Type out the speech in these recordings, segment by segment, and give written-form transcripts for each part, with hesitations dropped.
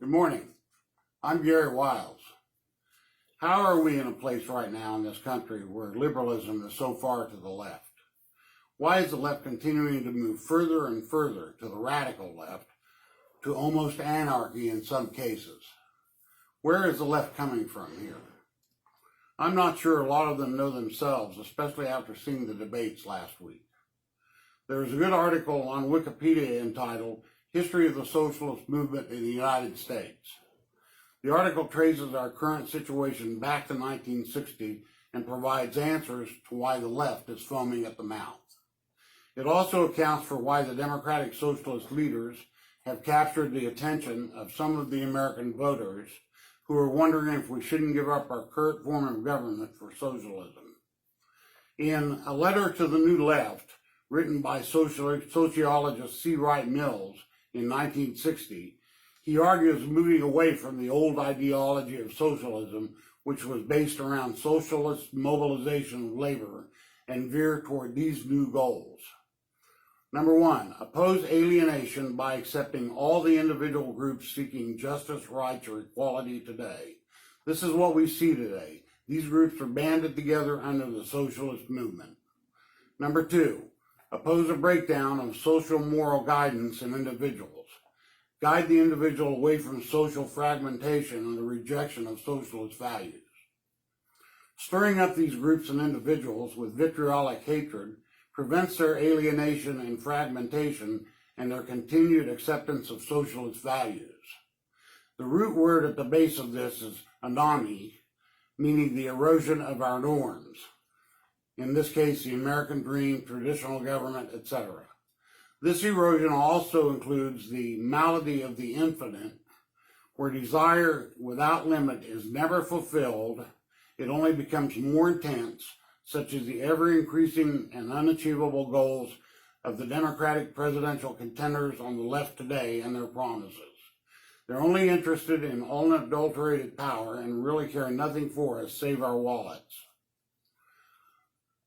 Good morning. I'm Gary Wiles. How are we in a place right now in this country where liberalism is so far to the left? Why is the left continuing to move further and further to the radical left, to almost anarchy in some cases? Where is the left coming from here? I'm not sure a lot of them know themselves, especially after seeing the debates last week. There is a good article on Wikipedia entitled History of the Socialist Movement in the United States. The article traces our current situation back to 1960 and provides answers to why the left is foaming at the mouth. It also accounts for why the Democratic Socialist leaders have captured the attention of some of the American voters who are wondering if we shouldn't give up our current form of government for socialism. In A Letter to the New Left, written by sociologist C. Wright Mills in 1960, he argues moving away from the old ideology of socialism, which was based around socialist mobilization of labor, and veer toward these new goals. Number one, oppose alienation by accepting all the individual groups seeking justice, rights, or equality today. This is what we see today. These groups are banded together under the socialist movement. Number two, oppose a breakdown of social moral guidance in individuals. Guide the individual away from social fragmentation and the rejection of socialist values. Stirring up these groups and individuals with vitriolic hatred prevents their alienation and fragmentation and their continued acceptance of socialist values. The root word at the base of this is anomie, meaning the erosion of our norms. In this case, the American dream, traditional government, etc. This erosion also includes the malady of the infinite, where desire without limit is never fulfilled. It only becomes more intense, such as the ever-increasing and unachievable goals of the Democratic presidential contenders on the left today and their promises. They're only interested in unadulterated power and really care nothing for us save our wallets.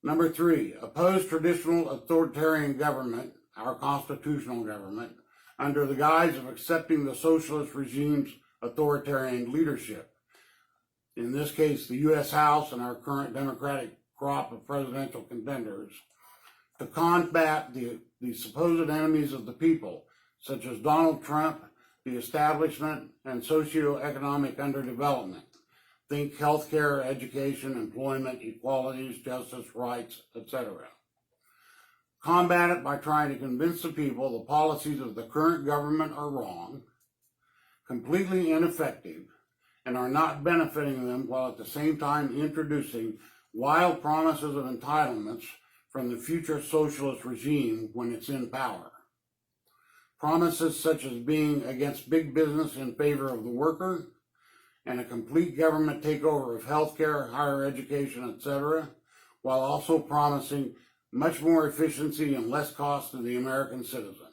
Number three, oppose traditional authoritarian government, our constitutional government, under the guise of accepting the socialist regime's authoritarian leadership. In this case, the U.S. House and our current Democratic crop of presidential contenders, to combat the supposed enemies of the people, such as Donald Trump, the establishment, and socioeconomic underdevelopment. Think healthcare, education, employment, equalities, justice, rights, etc. Combat it by trying to convince the people the policies of the current government are wrong, completely ineffective, and are not benefiting them, while at the same time introducing wild promises of entitlements from the future socialist regime when it's in power. Promises such as being against big business in favor of the worker, and a complete government takeover of healthcare, higher education, etc., while also promising much more efficiency and less cost to the American citizen.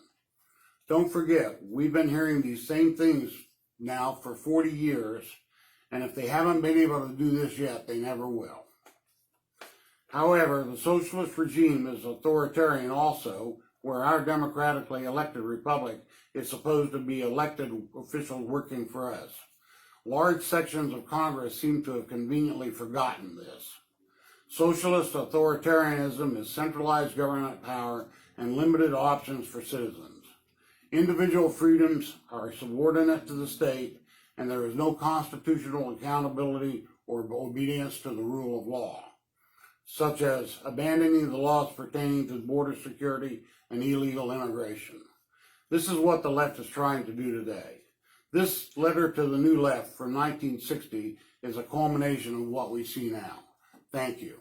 Don't forget, we've been hearing these same things now for 40 years, and if they haven't been able to do this yet, they never will. However, the socialist regime is authoritarian also, where our democratically elected republic is supposed to be elected officials working for us. Large sections of Congress seem to have conveniently forgotten this. Socialist authoritarianism is centralized government power and limited options for citizens. Individual freedoms are subordinate to the state, and there is no constitutional accountability or obedience to the rule of law, such as abandoning the laws pertaining to border security and illegal immigration. This is what the left is trying to do today. This letter to the New Left from 1960 is a culmination of what we see now. Thank you.